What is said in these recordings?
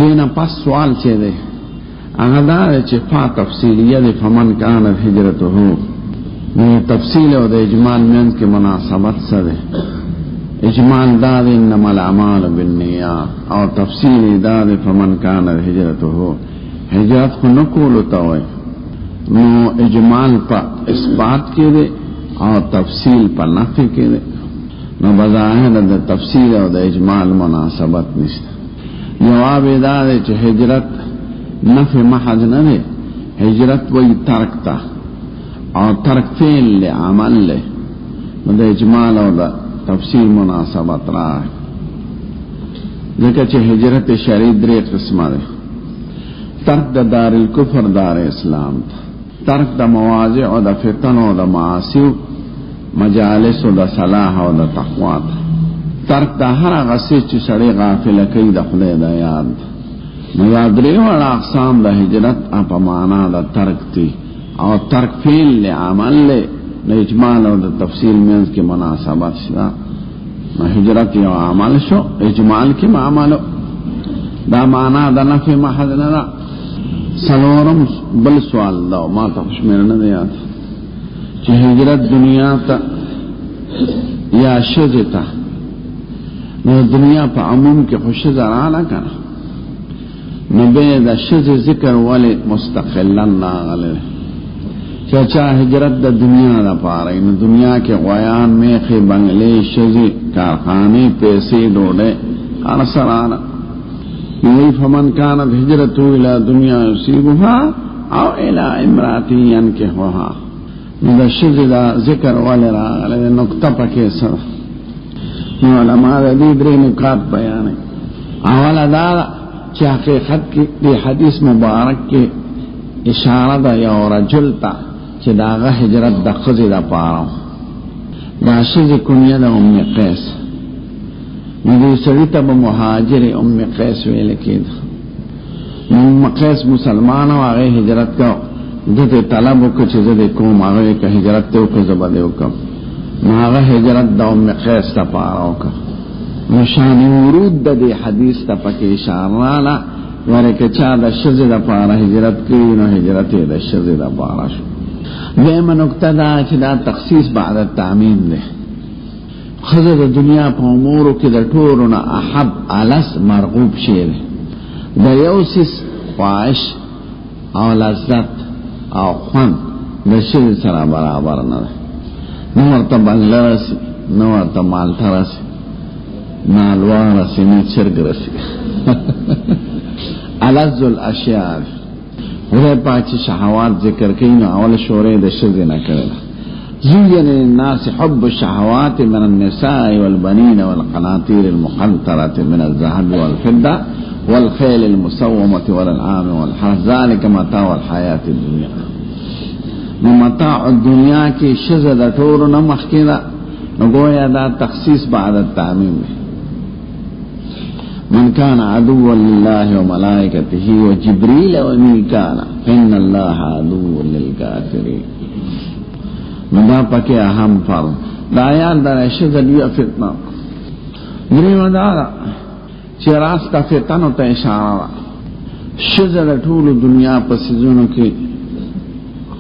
دینا پس سوال چه ده اغدار چه فا تفصیلیه ده فمن کانت حجرته نو تفصیل او د اجمال منز کے مناسبت سره اجمال داد انما الاعمال بالنیات او تفصیل داد فمن کانت حجرته حجرت خو نکولو تاوی نو اجمال پا اثبات کے دے او تفصیل پا نفی کے دے نو بظاہر دا تفصیل او دا اجمال مناسبت نشتا جواب داد چه حجرت نفی محض ندے حجرت وی ترکتا او ترک فعل لے عمل لے دا اجمال او دا تفصیل مناسبت رہا ہے لیکن چه حجرت شرعی دری قسمہ دے ترک دا دار الکفر دار اسلام تا ترک دا مواضع او دا فتن او دا معاصی مجالس او دا صلاح او دا تقوی تا ترک دا ہر غصی چی سڑی غافل کئی دا خلی دا یاد نو یادری وڑا اقسام دا حجرت اپا مانا دا ترک تی او ترک فیل لے عمل لے دا اجمال او دا تفصیل منز کی مناسبت شدا نو حجرت یو عمل شو اجمال کی معملو دا مانا دا نفی محض ندا سلورم بل سوال داو ما تا خوشمیر ندیات چه حجرت دنیا تا یا شج تا نو دنیا پا عموم کے خوش زرانا کنا نو بے دا شج ذکر والی مستقلن ناغلی چاچا حجرت دا دنیا دا پارای نو دنیا کے غیان میخی بنگلی شجی کارخانی پیسی ڈوڑے ارسرانا نوی فمن کانت حجرتو الى دنیا یصیبها او الى امراتی ینکحوها نو دا شج دا ذکر والی راغلی نکتہ پکی سر نو علماء دی دری نکات بیانے اولا دا چی حقیقت کی دی حدیث مبارک کی اشارہ دا یا رجل تا چی داغا حجرت دا خزی دا پاراو دا شج کنیه دا ام قیس ندی سریتا با مہاجر ام قیس ویلکی دا ام قیس مسلمان و آغای حجرت کا دت طلبو که چی زد کوم آغای که حجرت تیو که زبادیو کم ناغا حجرت دا ام قیس تا پاراو که نشان ورود دا دی حدیث تا پاکی اشارانا ورکه چا دا شز دا پارا حجرت کی نو حجرت دا شز دا پارا شو دیم نکتہ دا چی دا تخصیص بعد التعمیم دے خزر دا دنیا پا امورو کی دا ٹورنا احب علس مرغوب شیر دا یوسیس خواهش او لذت او خوان دا شز سرا برابر ندے نورتا بنگل رسی نورتا مالتا رسی نالوان رسی نی چرگ رسی علز الاشیاء وده پاچی شہوات ذکر کئی نو اول شوره دا شزی نکرده زین للناس حب الشهوات من النساء والبنين والقناطير المقنطرة من الذهب والفضة والخيل المسومة والأنعام والحرث ذلك متاع الحياة الدنيا متاع الدنيا کی شزد طور نمخ کدا نگویا دا تخصیص بعد التعمیم من كان عدوا لله وملائكته وجبريل وميكال فإن الله عدو للكافرين ندا پکے اہم فرض دا آیات در شذلیہ فتنہ گریو دارا چی راستہ فتنو تا اشارہ شذل طول دنیا پسیزونو کی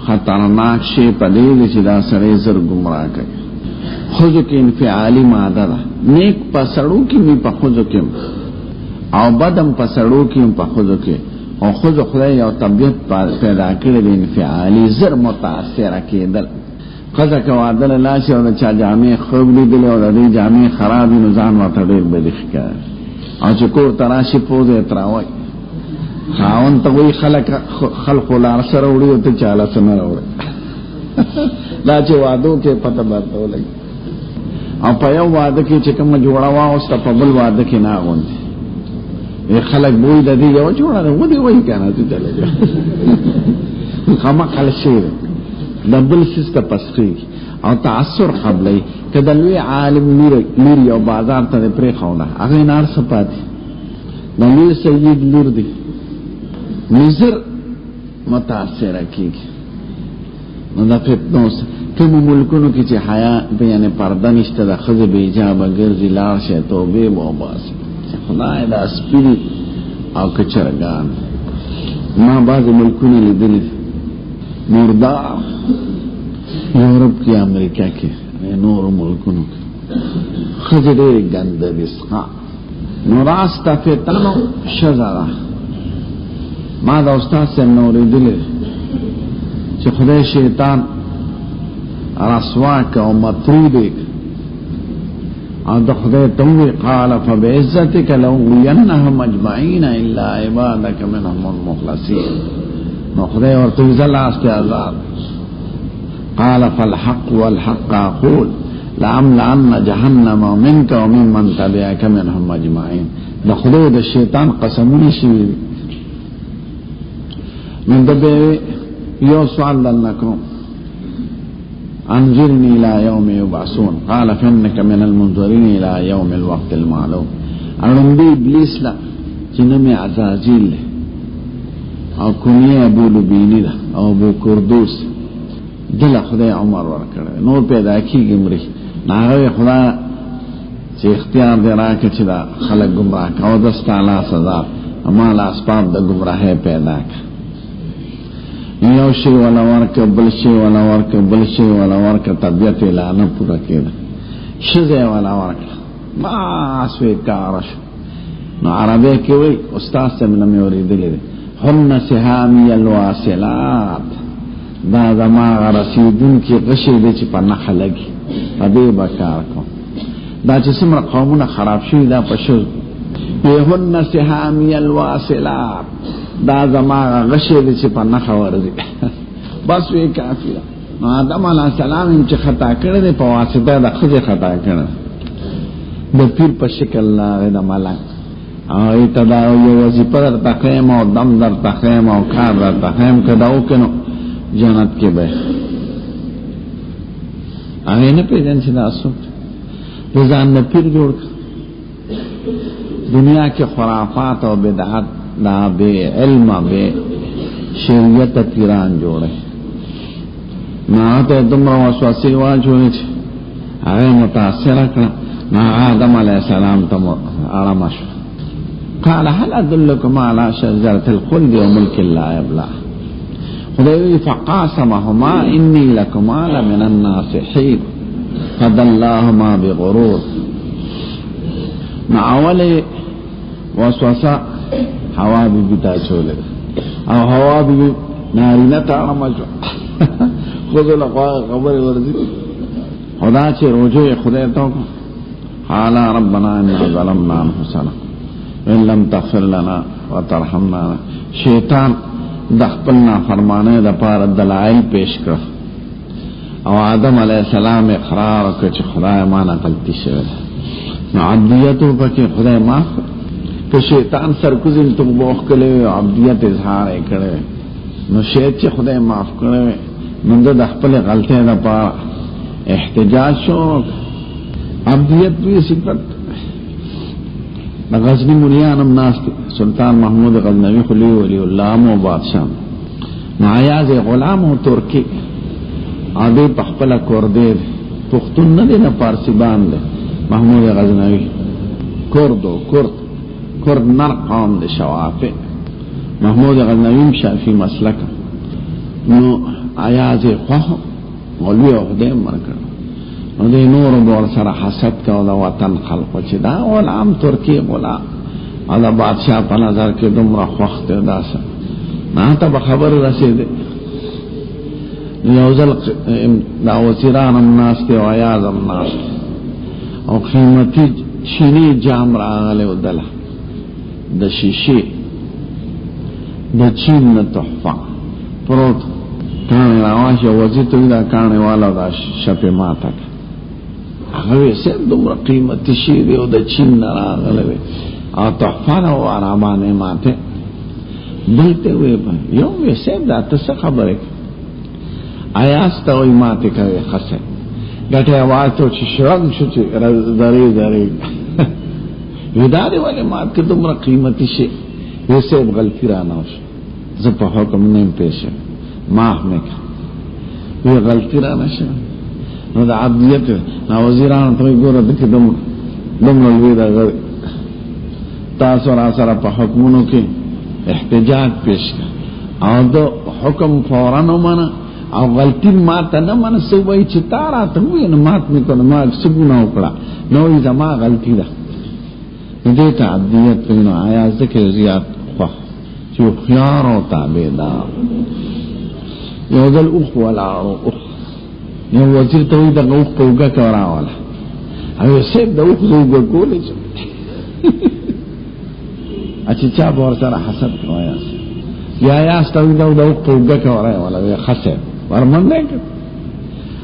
خطرناک شے پدیدی چی دا سریزر گمراہ کئی خوزو کی انفعالی مادہ دا نیک پسڑو کی می پا خوزو کیم او بدم پسڑو کیم پا خوزو کی او خوزو خدای او طبیعت پیدا کرد انفعالی زر متاثر کی دل قضا کوادل لاشی او دا چا جامع خوب لی دلی او دا دی جامع خرابی نزان واتا دیر بدخ کر او چکور تراشی پوز اتراوی خاون تاوی خلق لارس روڑی و تا چالا سن روڑی دا چه وادو کے پتا باتو لگی او پا یو وادو کی چکم جوڑا واؤستا پا بل وادو کی ناغون دی ای خلق بوی دا دی یو جوڑا دا ودی وی کانا تو چلے جا خما خلشیر دبل سیستا پسخی او تعصر قبلی که دلوی عالم لیری او بازار تا دی پری خونا اگه نار سپاتی دلوی سید لیر دی نظر متاثر کی دا فتنوس کم ملکنو کی چی حیاء بیانی پردنشتا دا خض بیجاب گرزی لارش توبی باباسی خدای دا سپیدی او کچرگان ما بعض ملکونه لیدلی مردار یورپ کی امریکا کی نور ملکونو خزر گند بسقا نوراستا فتنو شزارا ما دا استاد سے نوری دلی چه خدای شیطان رسواک و مطرودک او دا خدای توی قال فبعزتک لأغوینهم اجمعین الا عبادک منهم المخلصین نو خدای ورطوی زلاست ازاد قال فالحق والحق اقول لأملأن جهنم منك ومن من تبعك منهم اجمعین دا خدای دا شیطان قسمونی شوی من دبی یو سوال دلنکم انظرنی الى یوم یبعثون قال فانک من المنظرین الى یوم الوقت المعلوم ارندی ابلیس لا چنمی عزازیل لے او کنی ابو لبینی دا او ابو کردوس دل خدای عمر ورکڑے نور پیدا کی گمری ناغوی خدا چه اختیار دے راکے چه دا خلق گمراہ کا او دستالا سزار اما لا اسباب دا گمراہ پیدا کا یو شی ولا ورک بل شی ولا ورک بل شی ولا ورک طبیعت اعلان پورا کړه شزه ولا ورک ما اسوي کارش نو عربی کې وای استاد سم نه اوریدلې هن سهامی الواصلات دا زما رسیدون کې غشي دې چې په نخ لګي په دې بکار کو دا چې څومره قومونه خراب شي دا پښو هن سهامی الواصلات دا زما غشي دې چې په نخ ورځي بس وی کافی نو آدم علیہ السلام چې خطا کړی په واسطه د خځه خطا کړی د پیر په شکل لا د ملک او ایتدا یو وظیفه در تخیم او دم در تخیم او کار در تخیم کدا او کنو جنت کې به هغه نه پیژن چې دا اصل د ځان نه پیر جوړ دنیا کې خرافات او بدعت دا بے علم بے شریعت پیران جوڑے نا ته دمرا وسوسه واجوي هغه متاثر کړه نا آدم علیہ السلام ته آرام شو قال هل ادلكم على شجره الخلد وملك لا يبلى خدای فقاسمهما اني لكما لمن الناصحين فدلاهما بغرور نا اوله وسوسه هوا بی تا چولے او هوا بی نارینه تا آمجو خودو خبر ورزی خدا چه روجو خدای تو حالا ربنا انا ظلمنا انفسنا وان لم تغفر لنا وترحمنا شیطان دخپلنا فرمانے دا پار دلائل پیش کر او آدم علیہ السلام اقرار کچھ خدای مانا غلطی شوید نو عبدیتو پاکی خدای معاف کر کہ شیطان سرکوزن تو بوخ کلے عبدیت اظہار کرے نو شیط چه خدای معاف کرے من دا خپل غلطی دا پا احتجاج شو عبدیت بھی صفت غزنی ملیانم ناستی سلطان محمود غزنوی خلی ولی اللہ و بادشاہ نعیاز غلام و ترکی آدھے پخپل کوردے پختون ندے نا پارسیبان دے محمود غزنوی کردو کرد نر قوم دے شوافے محمود غزنویم شافی مسلک نو آیاز خواه غلوی اغدے مرکر نو دے نور بول سر حسد کا دا وطن خلقو چی دا غلام ترکی غلام دا بادشاہ پا نظر کے دم را خوخت دا سا نا تا بخبر رسیدے یوزل دا وزیران امناستے و آیاز امناستے او قیمتی چینی جام را آغلے و دلہ د شیشی د چین نه تحفه پروت کانه راواشه وزیتوی دا کانه والا دا شپی ماتا هغه سم دومره قیمتي شی دی او د چین نه راغله او تحفه او آرامانه ماته دلته وی په یو وی سم دا څه خبره آیاسته وی ماته کوي خسه ګټه واسطو چې شرم شو چې زری وداري والے مات کے تمرا قیمتی شے ویسے غلطی رانا ہوش زپا حکم نیم پیش ماہ میں کا وہ غلطی رانا شے نو دا عبدیت نا وزیران توی گورا دکی دم نلوی دا غر تاسو را سره په حکمونو کې احتجاج پیش کړ او د حکم فوراً ومنه او غلطی ماته نه منه سو وای چې تا راته وې نه مات مې کړه ما څه ګناه وکړه نو یې زما غلطی ده دې ته عبدیت په آیا ذکر زیات خو چې خيار او تابعدار یو ځل اوخ ولاړو یو وزیر ته وې د اوخ په وګه کوراواله او سیب د اوخ زوګ کولې چې اچھا چا بور سره حسد کویا یا ستاسو د اوخ په وګه کوراواله وي خسه ورمنډه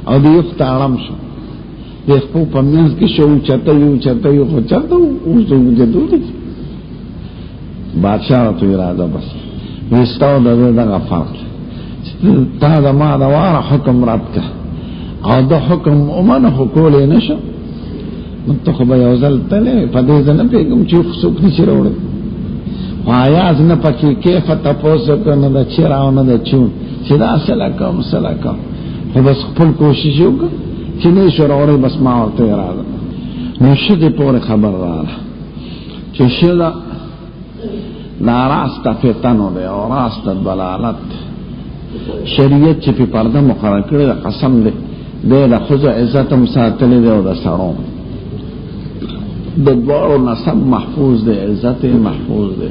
او دې یو تعلم شو د خپل پمنځ کې شو چته یو خو چته اوس وګدو بادشاہ ته اراده بس وستاو دغه فرق تا دا ما دا واره حکم رات که او دا حکم امانه حکولی نشو منتخب یوزل تلی پدیز نپیگم چی خسوک نیچی روڑی وآیاز نپکی کیف تپوسو کنه دا چی راو ندا چون چی دا سلکم خو بس خپل کوششیو که چی نیشو روڑی بس ما ورطو اراده نو شدی پوری خبر رالا چی شده دا راست فتنو دی او راست بلالت شریعت چې په پرده مقرر کړی د قسم دی د خزو عزت هم ساتلی دی او د سړو د دوارو نسب محفوظ دی عزت محفوظ دی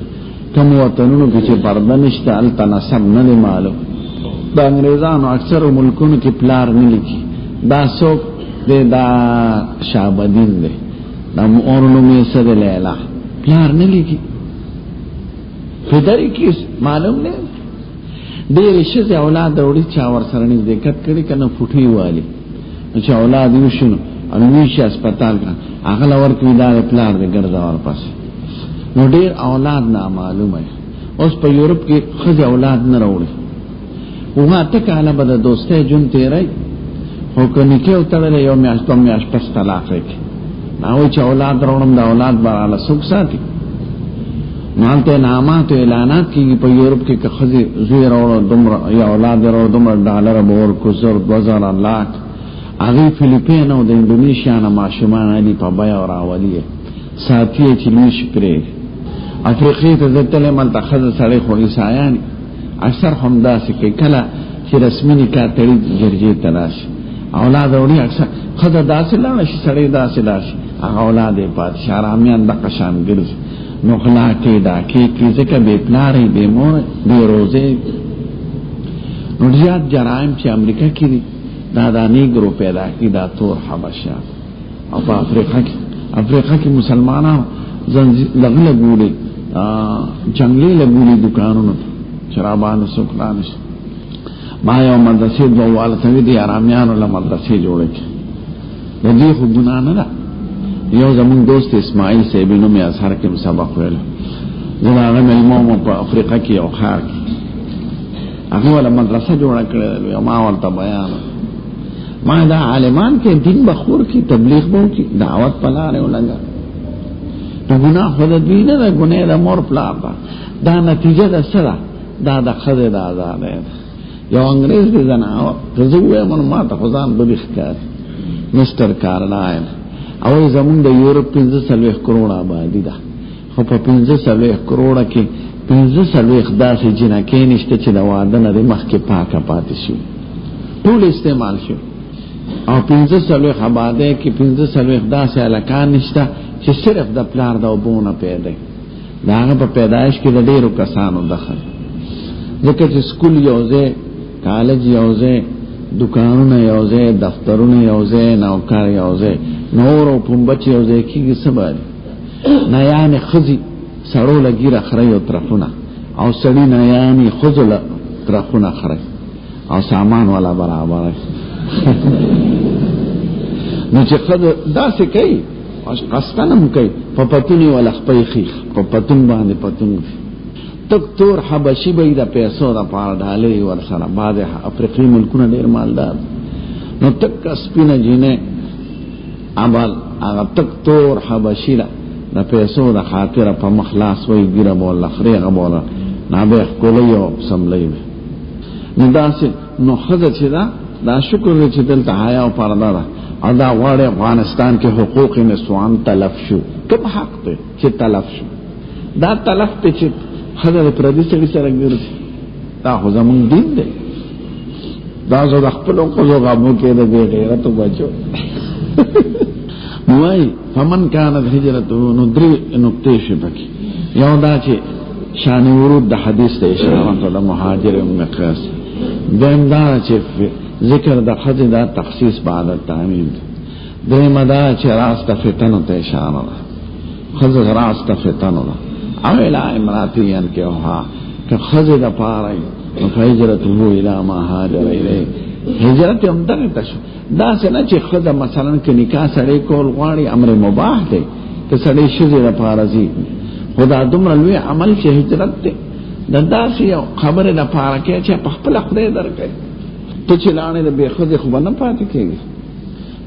کوم وطنونو کې چې پرده نشته هلته نسب نه دی معلوم د انګریزانو اکثر ملکونو کې پلار نه لیکي دا څوک دی دا شعبدین دی دا اورنومې څه دی لیلا پلار نه لیکي فدری کې معلوم نه ډېر شي اولاد وړي چا ور سره نه دقت کړي کنه فوټي والی چې اولاد یې شنو ان ویشي هسپتال کا هغه لور کې دا پلار دې ګرځا ور پاس نو ډېر اولاد نه معلومه اوس په یورپ کې خځه اولاد نه راوړي وها ته کاله بد دوستۍ جون تیرای هو کني کې وتړل یو میاش پس طلاق کې نو چې اولاد راوړم دا اولاد براله سوک ساتي مانته نامات اعلانات کی په یورپ کې کخزي زوی راوړو دمر یا اولاد راوړو دمر ډالر بور کو زر 2000 لاک هغه فلیپین او د انډونیشیا نه ماشومان علی په بیا راولي ساتي چې لوش پرې افریقې ته ځتلې مل تخذ سړی خو عیسایان اکثر هم داسې کې کله چې رسمي نکاح تړي جرجې تلاش اولاد وړي اکثر خدای داسې لاړ شي سړی داسې لاړ شي اولاد یې پات شرامیان د قشان ګرځي نو خلاقی دا کی ذکر بے پلاری بے مور بے روزے نو زیاد جرائم چی امریکہ کی دی دا نیگرو پیدا کی دا تور حبشیان او پا افریقہ کی مسلمانان لغ لگولی جنگلی لگولی دکانونو شرابان سکرانش ما یو مدرسی دوالتوی دی آرامیانو لمدرسی جوڑے کی دی خو گناہ ندا یو زمون دوست اسماعیل سیبینو می ازهر کې سبق ویل زما هغه ملمو په افریقا کې او خار کې هغه ولا مدرسه جوړه کړې ما ورته بیان ما دا عالمان کې دین بخور کې تبلیغ وو کې دعوت پلاره ولنګا ته ګناه خود دې نه ګناه د مور پلاپا دا نتیجه ده سره دا د خزه د آزاد یو انګريز دې زناو زوې مون ما ته خدان بلیغ کړ مستر کارلاین او زمون د یورپ 15 کروڑ آبادی ده خو په 15 کروڑ کې 15 داسې جنکې نشته چې د واده نه مخکې پاکه پاتې شي ټول استعمال شو او 15 آبادی کې 15 داسې الکان نشته چې صرف د پلار د وبونه پیدا دا هغه په پیدایش کې د ډیرو کسانو دخل ځکه چې سکول یوځه کالج یوځه دکانونه یوځه دفترونه یوځه نوکر یوځه نور او پنبچ یوځه کېږي سبا نه یعنی خزي سړو لګي راخري او طرفونه او سړی نه یعنی خزل طرفونه خري او سامان والا برابر نو چې خزه داسې کوي قصدنم کوي په پتونی ولا خپي خيخ په پتون باندې پتون تک تور حبشي به د پیسو د پاره ډالې ور سره بعد افریقي ملکونه ډیر مالدار نو تک سپینه جینه عمل هغه تک تور حبشي د پیسو د خاطر په مخلاص وي ګره مولا خريغه مولا نابه کولیو سملې نو داسې نو خزه چې دا شکر چې دلته حیا او پرده ده ادا غواړي افغانستان کې حقوق نسوان تلف شو کوم حق ته چې تلف شو دا تلف ته چې خزر پردي سړي سره ګرځي دا خو زمونږ دین دی دا زه د خپلو ښځو غمو کې د بې غیرتو بچو وای فمن كانت هجرته نو درې نقطې شي پکې یو دا چې شان ورود د حدیث ته اشاره کوله مهاجر مقیاس دویم دا چې ذکر د خځې دا تخصیص بعد التعمیم دریم دا چې راست فتنو ته اشاره ده خځه راست فتنو ده او الی امراتین کې وها که خځه د پاره فهجرته الى ما هاجر الیه هجرت هم دغه تاسو دا څنګه چې خځه مثلا کې نکاح سره کول غواړي امر مباح دی ته سړی شذ د پارزي خدا دومره لوی عمل چې هجرت دی دا داسې یو خبره د پاره کې چې په خپل خدای درکې ته چې لاړې د به خځه خو نه پاتې کېږي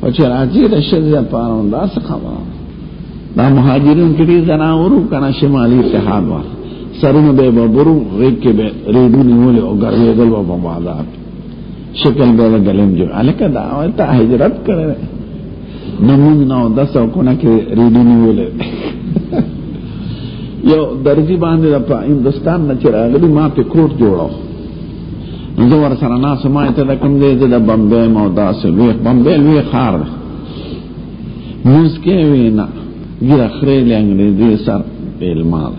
او چې راځي د شذ د پاره دا څه خبره دا مهاجرین کې زناورو کنه شمالي اتحاد و سرونه به برو غیب کې به ریډو نیولې او ګرځېدل و په بازار شکل به غلم جو الکه دا ته هجرت کړې نمون نو 10 کو نه کې ریډو نیولې یو درځي باندې په هندستان نه چرغلي ما په کوټ جوړو زه ور سره نه سمای ته د کوم دې د بمبې مو داسې وی بمبې لوی خار موږ کې وینا ګیر اخرې لنګري سر علماء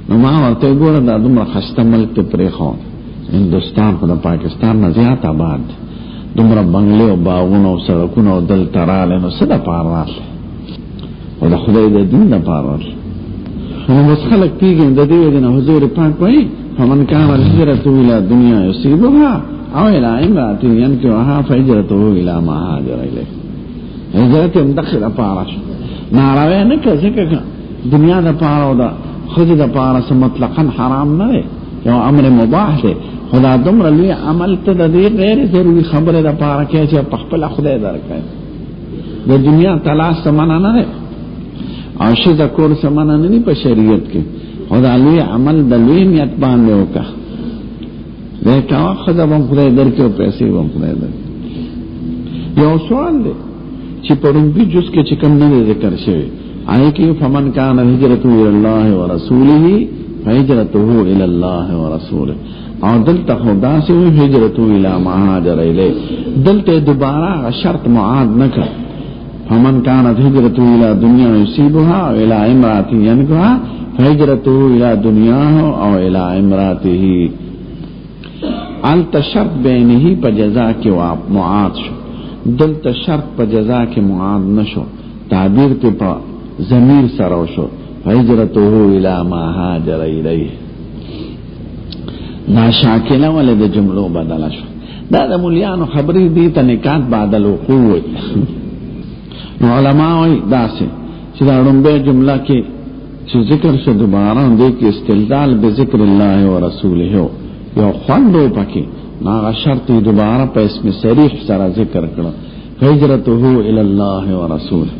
نو ما ورته ګوره دا دومره خسته ملک ته پرې خو هندستان خو د پاکستان نه زیات آباد دومره بنگلې او باغونه او سړکونه او دل تراله نو څه د پاره او د خدای د دین د پاره نو اوس خلک پیږي د دې د حضور پاک وایي فمن كان هجرته الى دنيا يصيبها او الى امرأة ينكحها فهجرته الى ما هاجر اليه هجرت هم دخل پاره ناراوی نه کړه دنیا د پاره او د خود د پاره سم مطلقاً حرام نه دی یو امر مباح دی خدا دومره لوی عمل ته د دې غیر ضروري خبره د پاره کې چې په خپل خدای درکړي د دنیا تلاش سمانه نه دی او شي د کور سمانه نه دی په شریعت کې خدا لوی عمل د لوی نیت باندې وکړه دا کا خدا هم خدای درکې او پیسې هم خدای درکې یو سوال دی چې په رومبي جز کې چې کوم نه ذکر شوی آئے کہ فمن کان ہجرته الى اللہ ورسولہ فہجرته الى اللہ ورسولہ اور دلتا خدا سے ہوئی ہجرته الى ما هاجر الیہ دلتا دوبارہ شرط معاد نکر فمن کانت ہجرته الى دنیا یصیبها او الى امرأة ينكحها فہجرته الى دنیاه او الى امرأته التا شرط بینه پا جزا کی معاد شو دلتا شرط پا جزا کی معاد نشو تعبیر تی پا ضمیر سره شو هجرته الى ما هاجر الیه نا شاکله ول د جملو بدل شو دا د مولیانو خبرې دي ته نکات بعد الوقوع نو علماء وایي داسې چې دا لومبه جمله کې چې ذکر شو دوباره دې کې استدلال به ذکر الله او رسوله یو خوندو پکې نا شرط دوباره په اسم صریح سره ذکر کړه هجرته الى الله او رسوله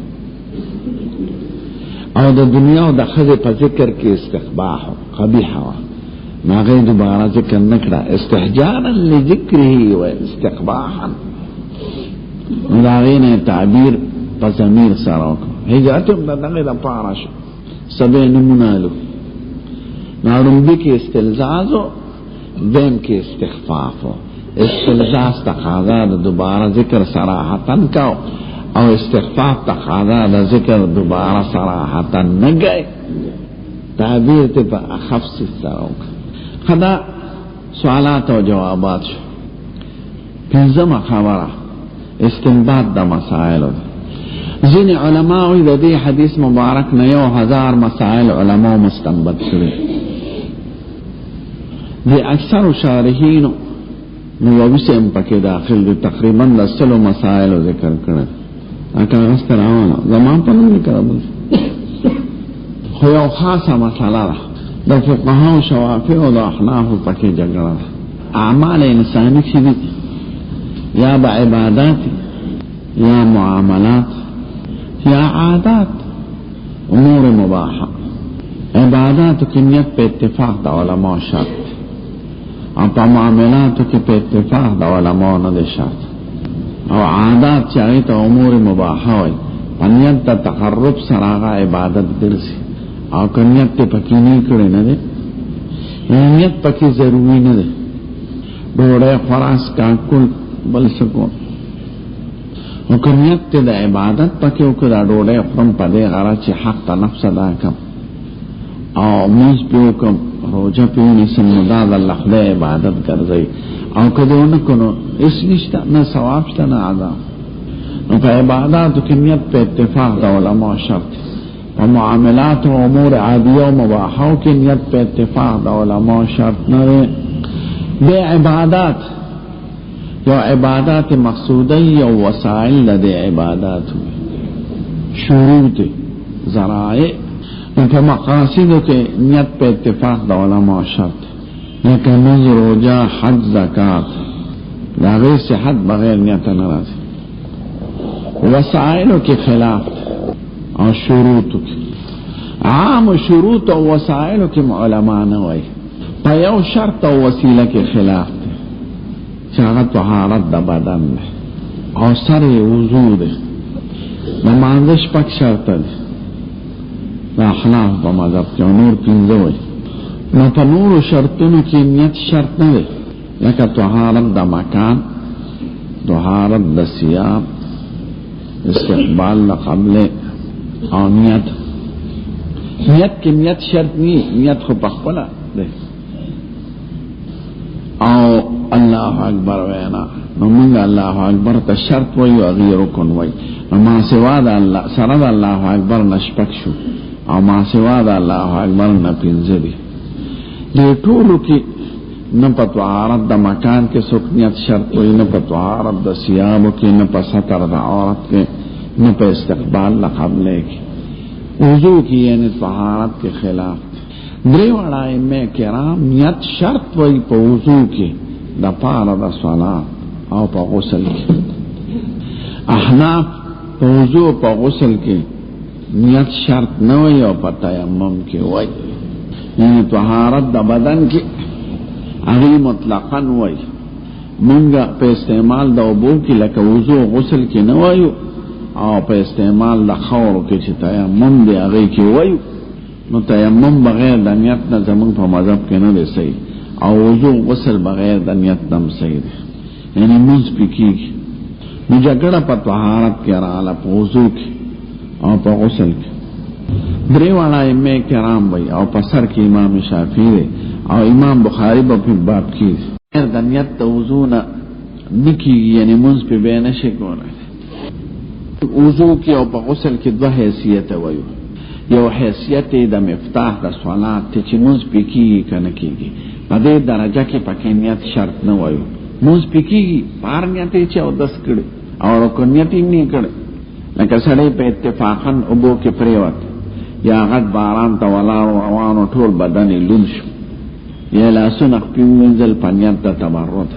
او د دنیا او د خزه په ذکر کې استقباح قبیح وا ما غي دوباره ذکر نکړه استهجانا لذکره و استقباحا مداغینه تعبیر په ضمیر سره هجرت د دغه د پارش سبه نمونالو نارم دي کې استلزاز او دیم کې استخفاف استلزاز تقاضا د دوباره ذکر صراحتن کا او استخفاف تقاضا د ذکر دوباره صراحتا نگئے تعبیر تے پا اخف سراؤک خدا سوالات و جوابات شو پنزم خبره استنباط دا مسائل زین علماء دا دی حدیث مبارک نیو 1000 مسائل علماء مستنبط شوی دی اکثر شارحین نوویسی ام پاکی داخل دی تقریبا لسلو مسائل ذکر کرد اکا غستر آوانا زمان پا نمی کربل خو یو خاصه مسئله ده د فقهاو شوافع او د احناف پکې جګړه ده اعمال انساني چې دي یا به عبادات یا معاملات یا عادات امور مباحه عبادات کې نیت په اتفاق د علماء شرط او په معاملات کې په اتفاق د علماء نه شرط او عادات چې هغه ته امور مباحه وي نیت د تقرب سره عبادت ګرځي او کنیت ته پکې نه کړي نه ده نیت پکې ضروری نه ده ډوړې خلاص کاکل بل سکو او کنیت ته د عبادت پکې او کړه ډوړې خپل په دې غره چې حق ته نفس ادا کم او موږ په کوم روزه په نسمه دا د الله له عبادت ګرځي او کله نو کو اس نشته نه ثواب شته نه عذاب نو په عبادت کې نیت په اتفاق د علماء شرط او معاملات او امور عادیه او مباحو کې نیت په اتفاق د علماء شرط نه به عبادت یا عبادت مقصوده او وسائل د عبادت شروط ذرائع په مقاصد کې نیت په اتفاق د علماء شرط لکه نظر روزه حج زکات دا غیر صحت بغیر نیت نه راځي وسائل کې خلاف او شروط عام شروط او وسائل کې علماء نه وایي په یو شرط او وسیله کې خلاف دی چې هغه طهارت د بدن او سره وضو ده نمازش پک شرط دی دا احناف په مذهب کې نور پنځه وایي نو په نور شرطونو کې نیت شرط نه دی لکه طهارت د مکان طهارت د ثياب استقبال قبل او نیت کې نیت شرط نه نیت خو پخپله ده او الله اکبر وینا نو موږ الله اکبر ته شرط وایو او غیر رکن وایو ما سوا د الله سره د الله اکبر نشپک شو او ما سوا د الله اکبر نه پنځه دي دې ټولو کې نه په طهارت د مکان کې سکنیت شرط وي نه په طهارت د ثياب کې نه په ستر د عورت کې نه په استقبال قبل کې وضو کې یعنی طهارت کې خلاف درې وړا ائمه کرام نیت شرط وي په وضو کې د پاره د صلات او په غسل کې احناف په وضو په غسل کې نیت شرط نه وي او په تیمم کې وي یعنی طهارت د بدن کې هغه مطلقاً وای مونږه په استعمال د اوبو کې لکه وضو غسل کې نه وایو او په استعمال د خور کې چې تیمم دی هغه کې وایو نو تیمم بغیر د نیت نه زمونږ په مذهب کې نه دی صحیح او وضو غسل بغیر د نیت نه صحیح دی یعنی موږ پکې نو جګړه په طهارت کې رااله په وضو کې او په غسل کې درې واړه ائمه کرام وای او په سر کې امام شافعي دی او امام بخاری په باب کې د نیت وضو نه نکی یعنی موږ په بیان شي کوله وضو کې او په غسل کې دوه حیثیت وایو یو حیثیت د مفتاح د صلات چې موږ پکې کنه کېږي په دې درجه کې پکې نیت شرط نه وایو موږ پکې پار نیت چې او دس کړي او رکنیت یې نه کړي لکه سړی په اتفاقاً اوبو کې پریوت یا غټ باران ته ولاړ روانو ټول بدن یې لوند شو یا لاسونه خپل منزل پنیت د تبرد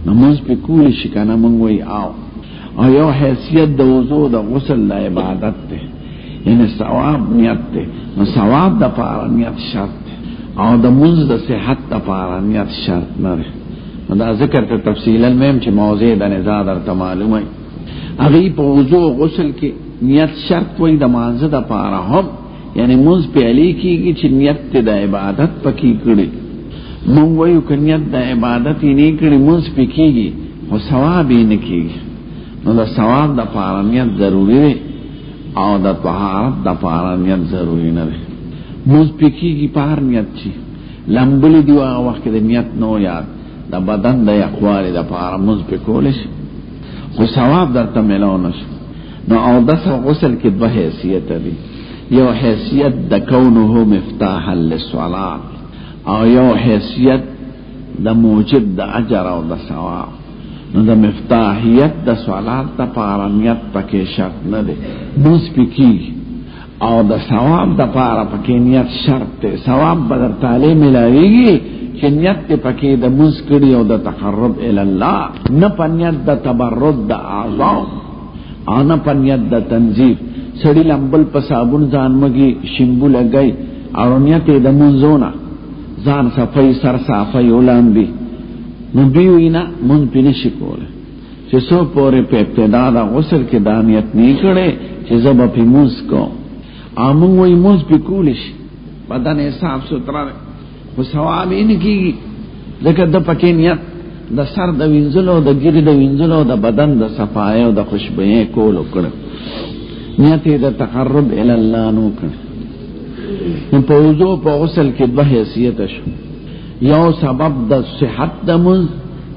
نماز په کول شي کنه مونږ وی او یو حیثیت د وضو د غسل د عبادت ته یعنی ثواب نیت ته نو ثواب د پاره نیت شرط او د منځ د صحت د پاره نیت شرط نه دا ذکر ته تفصیلا میم چې موضوع د نزاع درته معلومه هغه په وضو غسل کې نیت شرط وای د مانزه د پاره هم یعنی منځ په علی کېږي چې نیت د عبادت پکې کړي مونږ وایو که نیت د عبادت یې نه کړي مونږ پې کېږي خو ثواب یې نه کېږي نو د ثواب د پاره نیت ضروري دی او د طهارت د پاره نیت ضروري نه دی مونږ پې کېږي په هر نیت چې لمبلې دي هغه وخت کې د نیت نو یاد د بدن د یخوالي د پاره مونږ پې کولی شي خو ثواب درته میلاو نه شي نو اودس او غسل کې دوه حیثیت دي یو حیثیت د کونه مفتاحا للصلات او یو حیثیت د موجب د اجر او د ثواب نو د مفتاحیت د صلات د پاره نیت پکې شرط نه دی موږ پکې او د ثواب د پاره پکې نیت شرط دی ثواب بدر تعالی ملاویږي چې نیت پکې د موږ کړي او د تقرب الی الله نه پنیت د تبرد د اعضاء او نه پنیت د تنظیف سړی لمبل په صابون ځان مګي شیمبو لګای او نیت د منځونه ځان صفای سر صفای ولامبي نو دیوینا مون پینې شکول چې سو پورې په ابتدا د غسل کې دانیت نه کړي چې زب په موس کو امون وای موس په کولیش بدن صاف ستھرا دی خو ثواب یې نه کېږي ځکه د پکې نیت د سر د وینځلو د ګیرې د وینځلو د بدن د صفایۍ او د خوشبویۍ کول وکړه نیت یې د تقرب الی الله نو کړ نو په وضو په غسل کې دوه حیثیته شو یو سبب د صحت د مونځ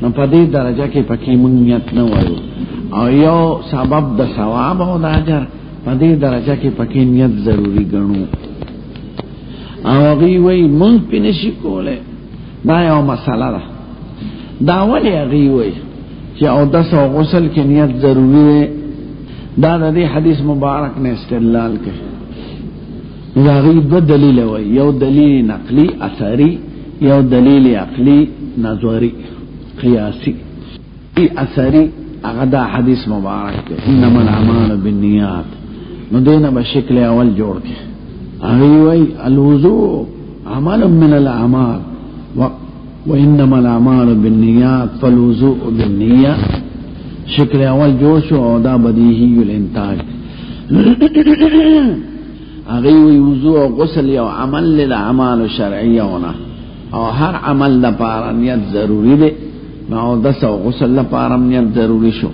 نو په دې درجه کې پکې مونږ نیت نه وایو او یو سبب د ثواب او د اجر په دې درجه کې پکې نیت ضروری ګڼو او هغوی وایي مونږ پې نشي کولی دا یو مسله ده دا ولې هغوی وایي چې اودس او غسل کې نیت ضروری دی دا د دې حدیث مبارک نه استدلال کوي دا هغوی دوه دلیله وایي یو دلیل نقلی اثری یو دلیل عقلی نظری قیاسی اثری هغه دا حدیث مبارک دی انما الاعمال بالنیات نو دینه به شکل اول جوړ کړي هغوی وایي الوضوء عمل من الاعمال وانما الاعمال بالنیات فالوضوء بالنیه شکل اول جوړ شو او دا بدیهی الانتاج هغوی وایي وضوء او غسل یو عمل للاعمال الشرعیه ونه او هر عمل لپاره نیت ضروری دی نو اودس او غسل لپاره نیت ضروری شو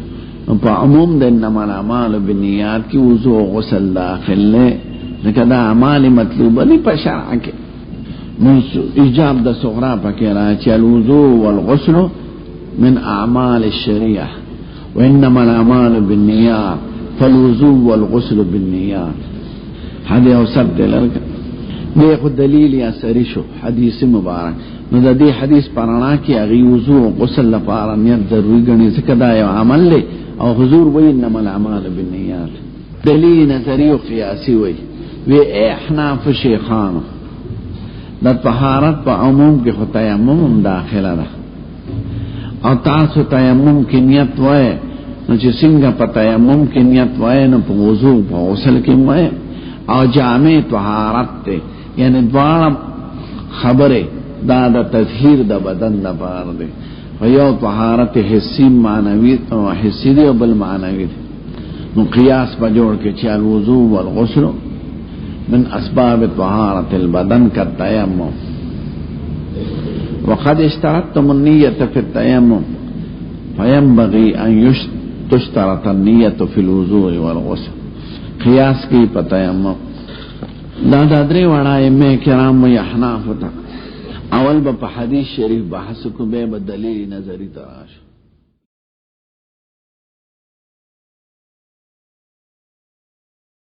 نو په عموم د انما الاعمال بالنیات کې وضو او غسل داخل دی ځکه دا اعمال مطلوبه دي په شرع کې نو ایجاب د صغرا پکې راځي الوضو والغسل من اعمال الشریعه وانما الاعمال بالنیات فالوضو والغسل بالنیات هذا یو سب دی لرګه دی خو دلیل یا سری شو حدیث مبارک نو د دې حدیث پرانا کې هغه وضو او غسل لپاره نیت ضروری ګڼي ځکه دا یو عمل دی او حضور وایي انما الاعمال بالنیات دلیل نظری او قیاسی وایي وی احناف شیخانو د طهارت په عموم کې خو تیمم داخله ده او تاسو تیمم کې نیت وایي نو چې څنګه په تیمم کې نیت وایي نو په وضو په غسل کې وایي او جامع طهارت ته یعنی دواړه خبره دا د تطهیر د بدن لپاره دی او یو طهارت حسی معنوي او حسی دی او بل معنوي دی نو قیاس په جوړ کې چې الوضو والغسل من اسباب طهارت البدن كالتيمم وقد اشترطتم النية في التيمم فينبغي ان تشترط النية في الوضوء والغسل قیاس کی پتیمم دا درې وړه ائمه کرام او احناف ته اول به په حدیث شریف بحث کو به دلیل نظری تراش